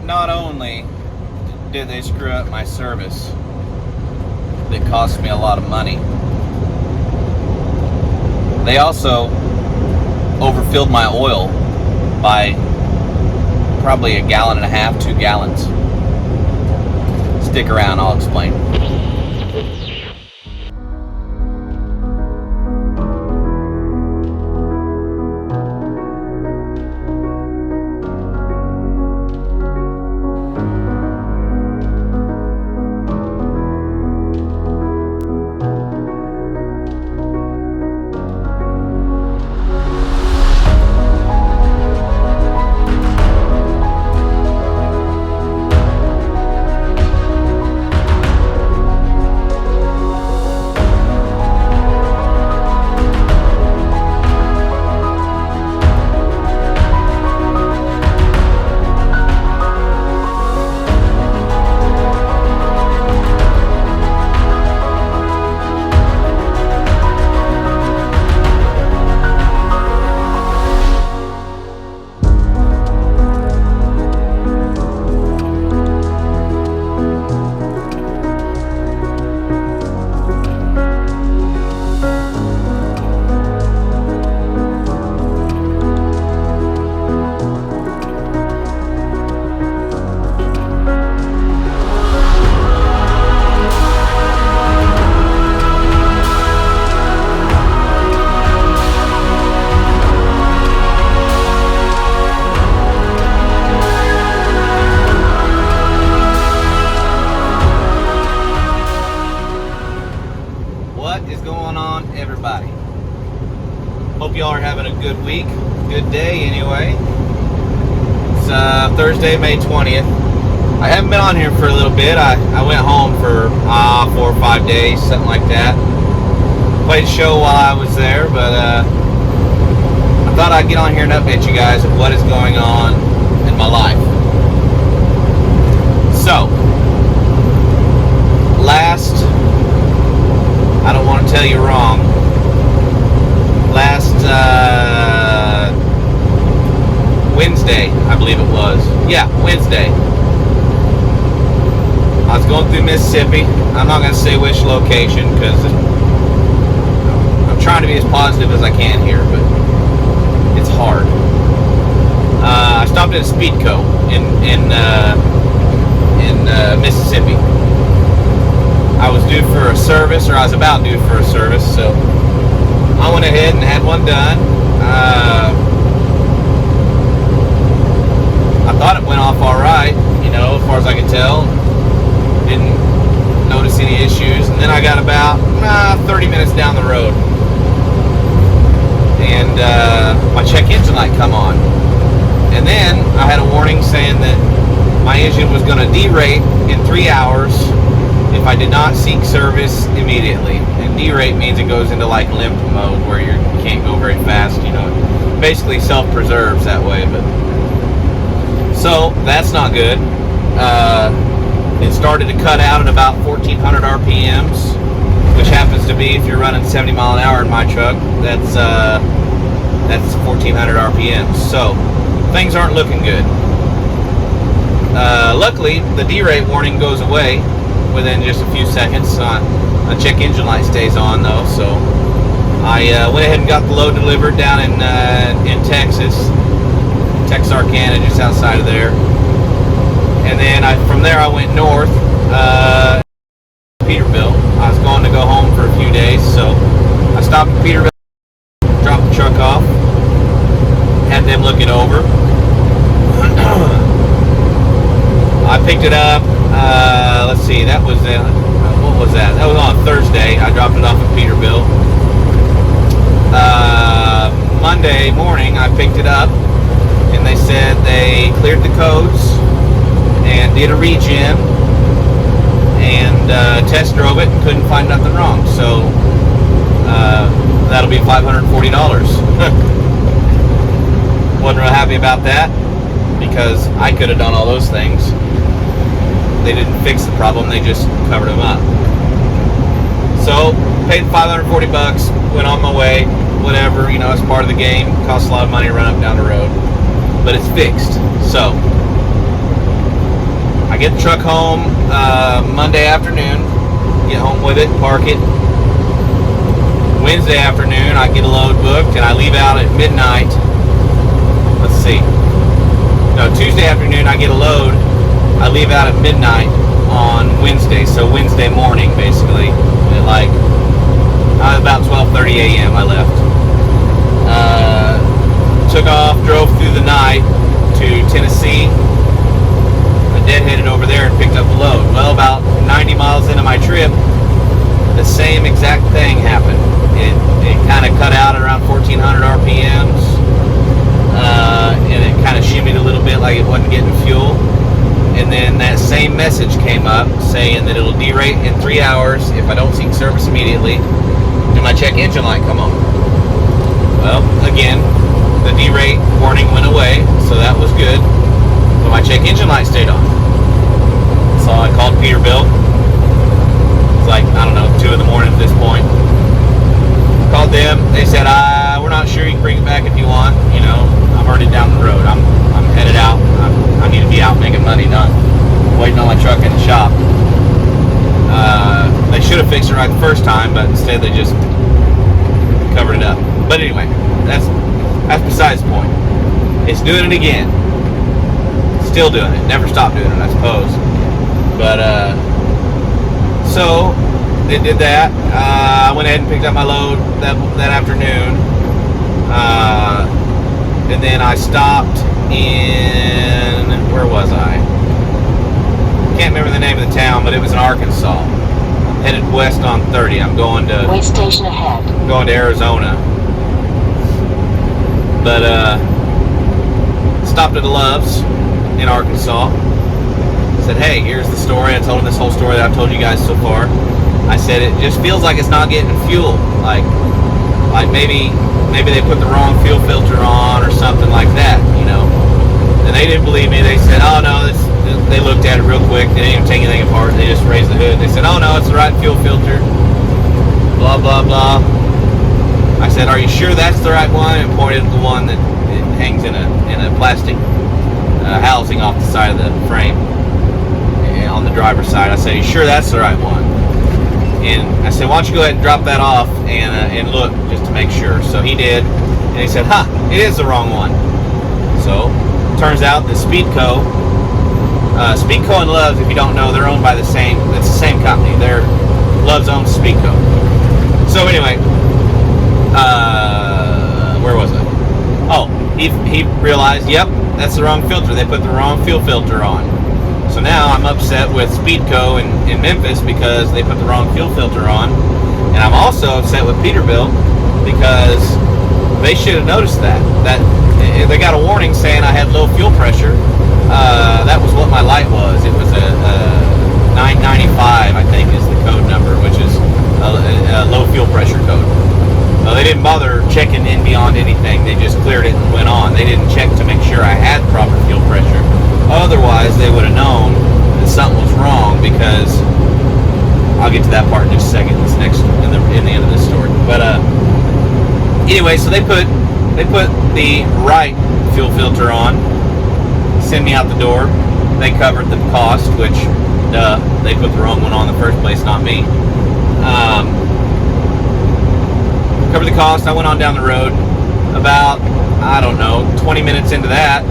not only did they screw up my service, that cost me a lot of money, they also overfilled my oil by probably 1.5 gallons, 2 gallons. Stick around, I'll explain. Everybody, hope y'all are having a good week, good day anyway. It's Thursday, May 20th. I haven't been on here for a little bit. I went home for 4 or 5 days, something like that. Played a show while I was there, but I thought I'd get on here and update you guys of what is going on in my life. So, I don't want to tell you wrong, last Wednesday, I believe it was. Yeah, Wednesday. I was going through Mississippi. I'm not going to say which location because I'm trying to be as positive as I can here, but it's hard. I stopped at a SPEEDCO in Mississippi. I was due for a service, or I was about due for a service, so I went ahead and had one done. I thought it went off all right, you know, as far as I could tell. Didn't notice any issues, and then I got about 30 minutes down the road, and my check engine light come on, and then I had a warning saying that my engine was going to derate in 3 hours if I did not seek service immediately. And derate means it goes into like limp mode where you can't go very fast, you know. Basically self-preserves that way, but so that's not good. It started to cut out at about 1,400 RPMs, which happens to be, if you're running 70 mile an hour in my truck, that's 1,400 RPMs. So things aren't looking good. Luckily, the derate warning goes away within just a few seconds. The check engine light stays on though, so I went ahead and got the load delivered down in Texarkana, just outside of there. And then from there I went north, Peterbilt. I was going to go home for a few days, so I stopped at Peterbilt, dropped the truck off, had them look it over. I picked it up, let's see, that was, what was that? That was on Thursday. I dropped it off at Peterbilt. Monday morning I picked it up, and they said they cleared the codes and did a regen and test drove it and couldn't find nothing wrong. So that'll be $540. Wasn't real happy about that because I could have done all those things. They didn't fix the problem, they just covered them up. So paid $540, went on my way, whatever, you know, it's part of the game. Costs a lot of money to run up and down the road, but it's fixed. So I get the truck home Monday afternoon, get home with it, park it. Wednesday afternoon, I get a load booked, and I leave out at midnight. Let's see. No, Tuesday afternoon, I get a load. I leave out at midnight on Wednesday, so Wednesday morning, basically. At like about 12:30 a.m. I left. Took off, drove through the night to Tennessee. I deadheaded over there and picked up a load. Well, about 90 miles into my trip, the same exact thing happened. It kind of cut out at around 1400 RPMs, and it kind of shimmied a little bit like it wasn't getting fuel. And then that same message came up saying that it'll derate in 3 hours if I don't seek service immediately. And my check engine light come on. Well, again, the derate warning went away, so that was good. But my check engine light stayed on. So I called Peterbilt. It's like, I don't know, 2 in the morning at this point. Called them. They said, we're not sure. You can bring it back if you want. You know, I'm already down the road. I'm headed out. I need to be out making money, not waiting on my truck in the shop. They should have fixed it right the first time, but instead they just covered it up. But anyway, that's besides the point. It's doing it again. Still doing it. Never stopped doing it, I suppose. But so they did that. I went ahead and picked up my load that afternoon, and then I stopped in, where was I? Can't remember the name of the town, but it was in Arkansas. Headed west on 30. I'm going to Way station ahead. Going to Arizona. But stopped at a Love's in Arkansas. Said, hey, here's the story. I told him this whole story that I've told you guys so far. I said it just feels like it's not getting fuel. Like maybe they put the wrong fuel filter on or something like that, you know. And they didn't believe me. They said, oh no, they looked at it real quick. They didn't even take anything apart. They just raised the hood. They said, oh no, it's the right fuel filter. Blah, blah, blah. I said, are you sure that's the right one? And pointed at the one that it hangs in a plastic housing off the side of the frame on the driver's side. I said, are you sure that's the right one? And I said, why don't you go ahead and drop that off and look just to make sure. So he did, and he said, it is the wrong one. So turns out that SPEEDCO and Love's, if you don't know, they're owned by it's the same company. Love's owns SPEEDCO. So anyway, where was I? Oh, he realized, yep, that's the wrong filter. They put the wrong fuel filter on. So now I'm upset with SPEEDCO in Memphis because they put the wrong fuel filter on. And I'm also upset with Peterbilt because they should have noticed that they got a warning saying I had low fuel pressure. That was what my light was. It was a 995, I think, is the code number, which is a low fuel pressure code. They didn't bother checking in beyond anything. They just cleared it and went on. They didn't check to make sure I had proper fuel pressure. Otherwise, they would have known that something was wrong, because I'll get to that part in just a second. This next in the end of this story. But anyway, so they put the right fuel filter on, send me out the door. They covered the cost, which they put the wrong one on in the first place, not me. Covered the cost. I went on down the road. About, I don't know, 20 minutes into that,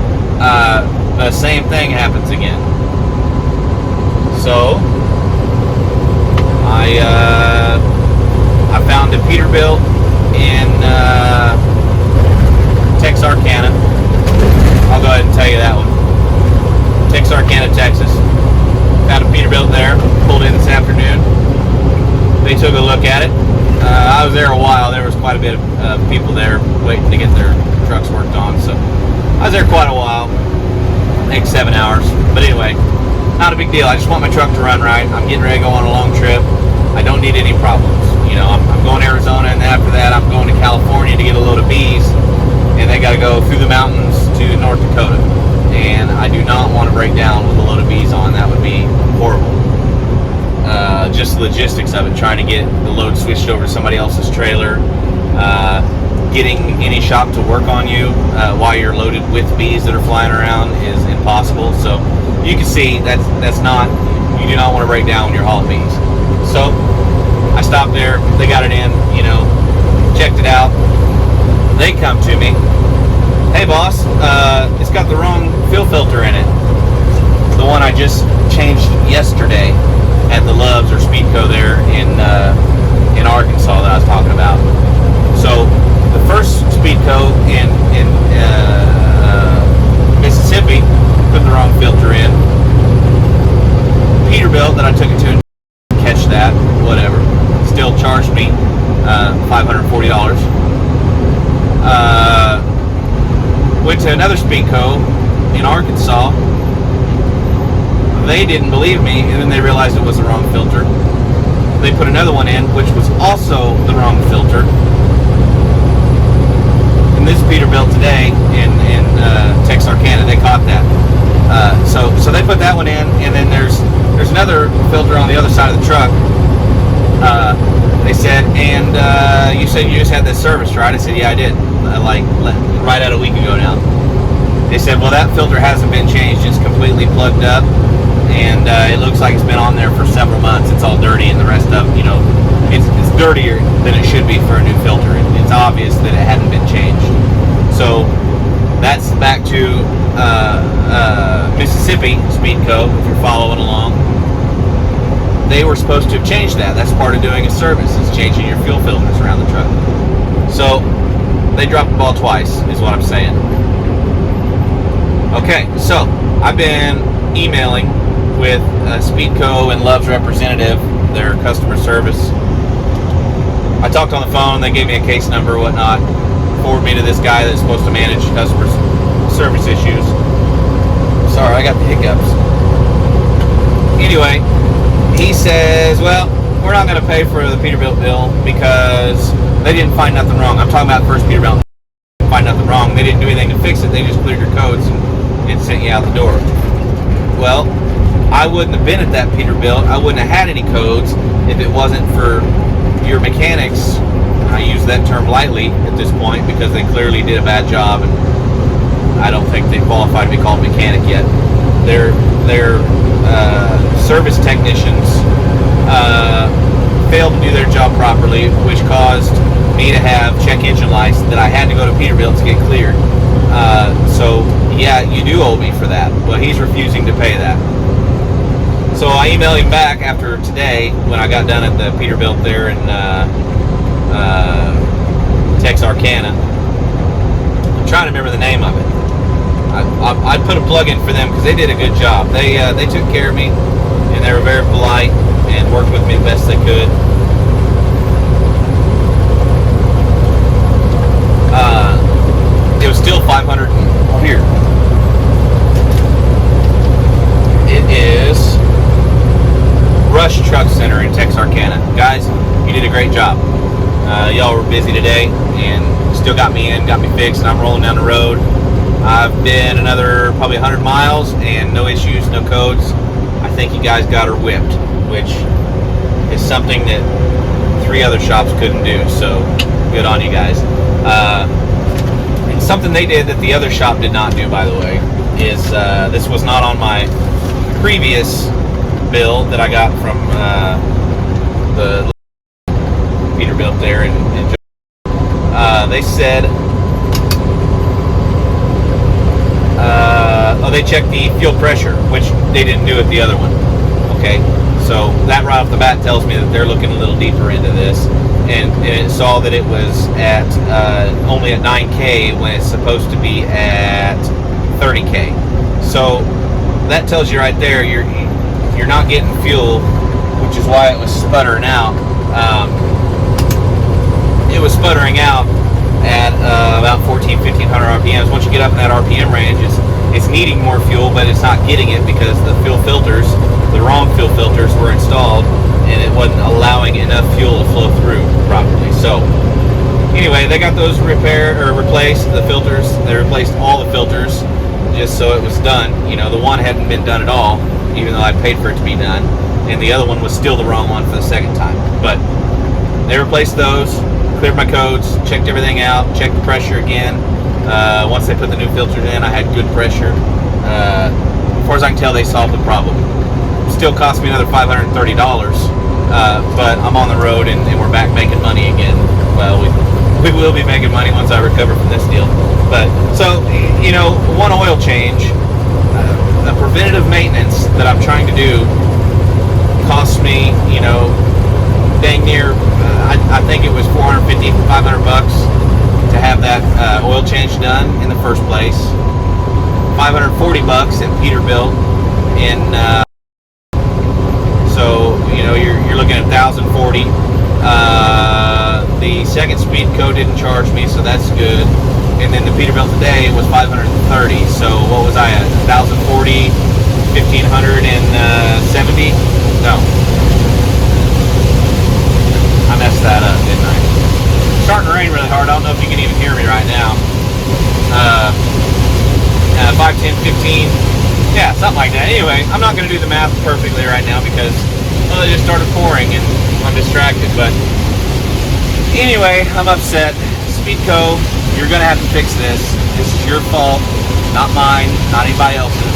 the same thing happens again. So I found a Peterbilt in Texarkana. I'll go ahead and tell you that one. Texarkana, Texas. Found a Peterbilt there. Pulled in this afternoon. They took a look at it. I was there a while. There was quite a bit of people there waiting to get their trucks worked on. So I was there quite a while. I think 7 hours. But anyway, not a big deal. I just want my truck to run right. I'm getting ready to go on a long trip. I don't need any problems. You know, I'm going to Arizona, and after that I'm going to California to get a load of bees. And they got to go through the mountains to North Dakota. And I do not want to break down with a load of bees on. That would be horrible. Just the logistics of it, trying to get the load switched over to somebody else's trailer. getting any shop to work on you while you're loaded with bees that are flying around is impossible. So you can see that's not, you do not want to break down when you're hauling bees. So I stopped there, they got it in, checked it out. They come to me, hey boss, it's got the wrong fuel filter in it. The one I just changed yesterday at the Loves or Speedco there in Arkansas that I was talking about. So the first Speedco in Mississippi put the wrong filter in. Peterbilt that I took it to catch that, whatever, still charged me $540. Went to another Speedco in Arkansas. They didn't believe me, and then they realized it was the wrong filter. They put another one in, which was also the wrong filter. And this Peterbilt today in Texarkana, they caught that. So they put that one in, and then there's another filter on the other side of the truck. They said, and you said you just had this service, right? I said, yeah, I did. Right at a week ago now. They said, well, that filter hasn't been changed. It's completely plugged up, and it looks like it's been on there for several months. It's all dirty, and the rest of, it's dirtier than it should be for a new filter. It's obvious that it hadn't been changed. So that's back to Mississippi Speedco, if you're following along. They were supposed to have changed that. That's part of doing a service, is changing your fuel filters around the truck. So they dropped the ball twice, is what I'm saying. Okay, so I've been emailing with Speedco and Love's representative, their customer service. I talked on the phone, they gave me a case number or whatnot, forwarded me to this guy that's supposed to manage customer service issues. Sorry, I got the hiccups. Anyway, he says, well, we're not going to pay for the Peterbilt bill because they didn't find nothing wrong. I'm talking about the first Peterbilt. Find nothing wrong. They didn't do anything to fix it. They just cleared your codes and sent you out the door. Well, I wouldn't have been at that Peterbilt. I wouldn't have had any codes if it wasn't for your mechanics. I use that term lightly at this point because they clearly did a bad job, and I don't think they qualify to be called mechanic yet. Their service technicians failed to do their job properly, which caused me to have check engine lights that I had to go to Peterbilt to get cleared. So yeah, you do owe me for that. Well, he's refusing to pay that. So I emailed him back after today when I got done at the Peterbilt there in Texarkana. I'm trying to remember the name of it. I put a plug in for them because they did a good job. They took care of me, and they were very polite and worked with me the best they could. It was still 500 here. It is Rush Truck Center in Texarkana. Guys, you did a great job. Y'all were busy today and still got me in, got me fixed, and I'm rolling down the road. I've been another probably 100 miles and no issues, no codes. I think you guys got her whipped, which is something that 3 other shops couldn't do, so good on you guys. And something they did that the other shop did not do, by the way, is this was not on my previous bill that I got from the Peterbilt there in they said they checked the fuel pressure, which they didn't do at the other one. Okay, so that right off the bat tells me that they're looking a little deeper into this, and it saw that it was at only at 9K when it's supposed to be at 30K. So that tells you right there you're not getting fuel, which is why it was sputtering out. It was sputtering out at about 1500 RPMs. Once you get up in that RPM range, it's needing more fuel, but it's not getting it because the fuel filters, the wrong fuel filters, were installed, and it wasn't allowing enough fuel to flow through properly. So anyway, they got those replaced, the filters. They replaced all the filters just so it was done. The one hadn't been done at all, even though I paid for it to be done, and the other one was still the wrong one for the second time. But they replaced those. cleared my codes, checked everything out, checked the pressure again. Once they put the new filters in, I had good pressure. As far as I can tell, they solved the problem. Still cost me another $530, but I'm on the road and we're back making money again. Well, we will be making money once I recover from this deal. But so, you know, one oil change, a preventative maintenance that I'm trying to do costs me, you know, dang near, I think it was $450, $500 to have that oil change done in the first place. $540 at Peterbilt, and so you know you're looking at $1,040. The second SPEEDCO didn't charge me, so that's good. And then the Peterbilt today was $530. So what was I at? $1,040, $1,570? No, I messed that up, didn't I? It's starting to rain really hard. I don't know if you can even hear me right now. 5, 10, 15, yeah, something like that. Anyway, I'm not going to do the math perfectly right now because, well, it just started pouring and I'm distracted. But anyway, I'm upset. SPEEDCO, you're going to have to fix this. This is your fault, not mine, not anybody else's.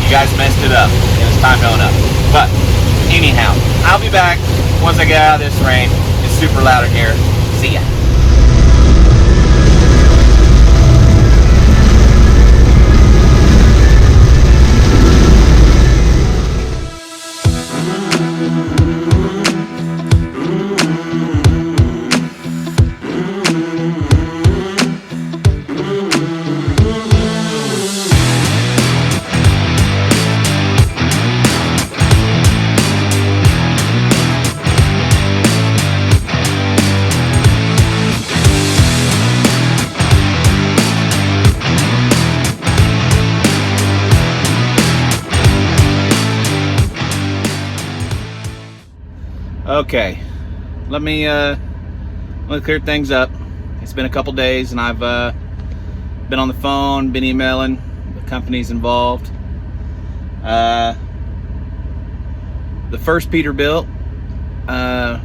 You guys messed it up, and it's time to own up. But anyhow, I'll be back once I get out of this rain. It's super loud in here. See ya. Okay, let me clear things up. It's been a couple days and I've been on the phone, been emailing the companies involved. The first Peterbilt, I'm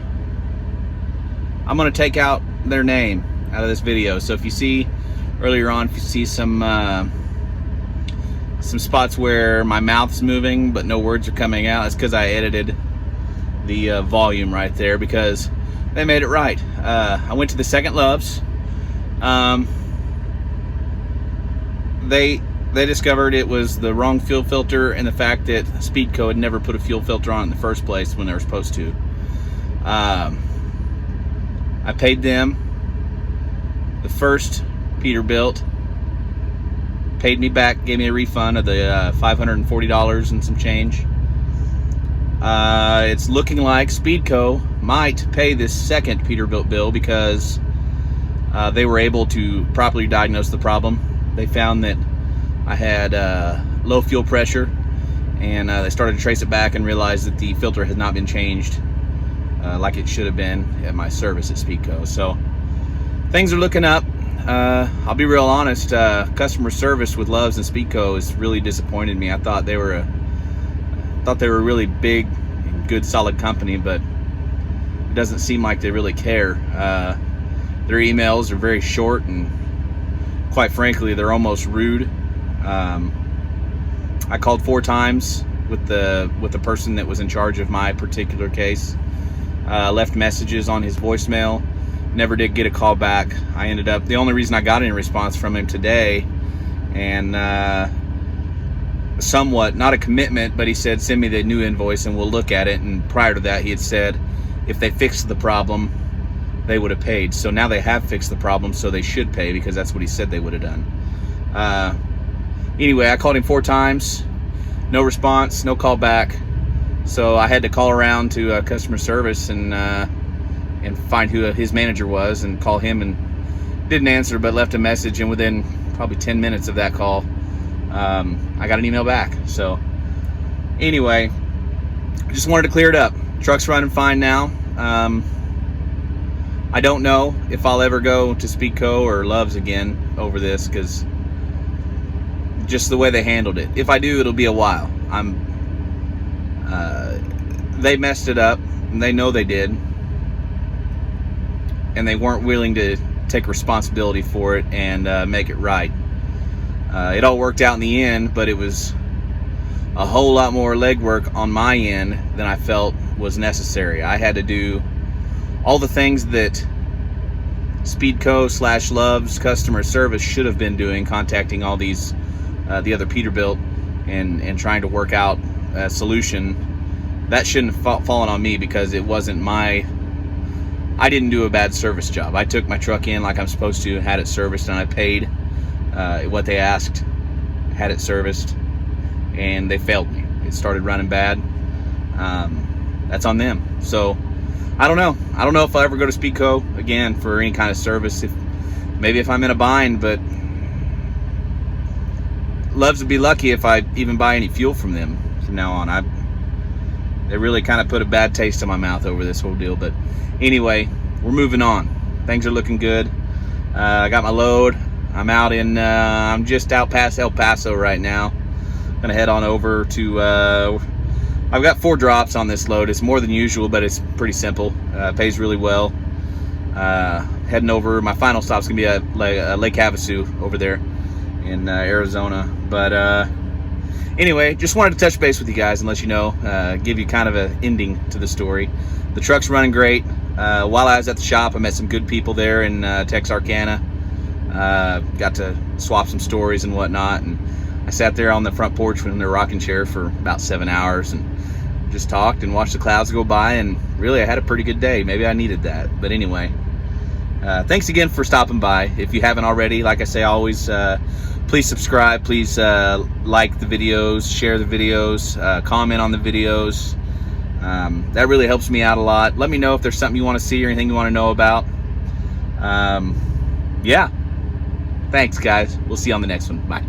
going to take out their name out of this video. So if you see earlier on, if you see some spots where my mouth's moving but no words are coming out, it's because I edited the volume right there because they made it right. I went to the Second Loves. They discovered it was the wrong fuel filter and the fact that SPEEDCO had never put a fuel filter on it in the first place when they were supposed to. I paid them. The first Peterbilt paid me back, gave me a refund of the $540 and some change. It's looking like SPEEDCO might pay this second Peterbilt bill because they were able to properly diagnose the problem. They found that I had low fuel pressure, and they started to trace it back and realized that the filter had not been changed like it should have been at my service at SPEEDCO. So things are looking up. I'll be real honest, customer service with Loves and SPEEDCO has really disappointed me. I thought they were a really big and good solid company, but it doesn't seem like they really care. Their emails are very short and quite frankly they're almost rude. I called 4 times with the person that was in charge of my particular case, left messages on his voicemail, never did get a call back. The only reason I got any response from him today, and somewhat, not a commitment, but he said send me the new invoice and we'll look at it. And prior to that he had said if they fixed the problem they would have paid. So now they have fixed the problem, so they should pay because that's what he said they would have done. Anyway, I called him 4 times, no response, no call back. So I had to call around to customer service and find who his manager was and call him, and didn't answer but left a message, and within probably 10 minutes of that call I got an email back. So anyway, I just wanted to clear it up. Truck's running fine now. I don't know if I'll ever go to SPEEDCO or Loves again over this, because just the way they handled it. If I do, it'll be a while. They messed it up and they know they did. and they weren't willing to take responsibility for it and make it right. It all worked out in the end, but it was a whole lot more legwork on my end than I felt was necessary. I had to do all the things that SPEEDCO / Love's customer service should have been doing, contacting all these the other Peterbilt and trying to work out a solution. That shouldn't have fallen on me, because it wasn't I didn't do a bad service job. I took my truck in like I'm supposed to, had it serviced, and I paid what they asked, had it serviced, and they failed me. It started running bad. That's on them. So I don't know if I'll ever go to SPEEDCO again for any kind of service. Maybe if I'm in a bind, but Loves would be lucky if I even buy any fuel from them from now on. They really kind of put a bad taste in my mouth over this whole deal. But anyway, we're moving on. Things are looking good. I got my load. I'm just out past El Paso right now. Gonna head on over to I've got 4 drops on this load. It's more than usual, but it's pretty simple. Pays really well. Heading over, my final stop's gonna be at Lake Havasu over there in Arizona. But anyway, just wanted to touch base with you guys and let you know, give you kind of an ending to the story. The truck's running great. While I was at the shop, I met some good people there in Texarkana. Got to swap some stories and whatnot, and I sat there on the front porch in their rocking chair for about 7 hours and just talked and watched the clouds go by, and really I had a pretty good day. Maybe I needed that. But anyway, thanks again for stopping by. If you haven't already, like I say always, please subscribe, please like the videos, share the videos, comment on the videos. That really helps me out a lot. Let me know if there's something you want to see or anything you want to know about. Yeah, thanks guys, we'll see you on the next one. Bye.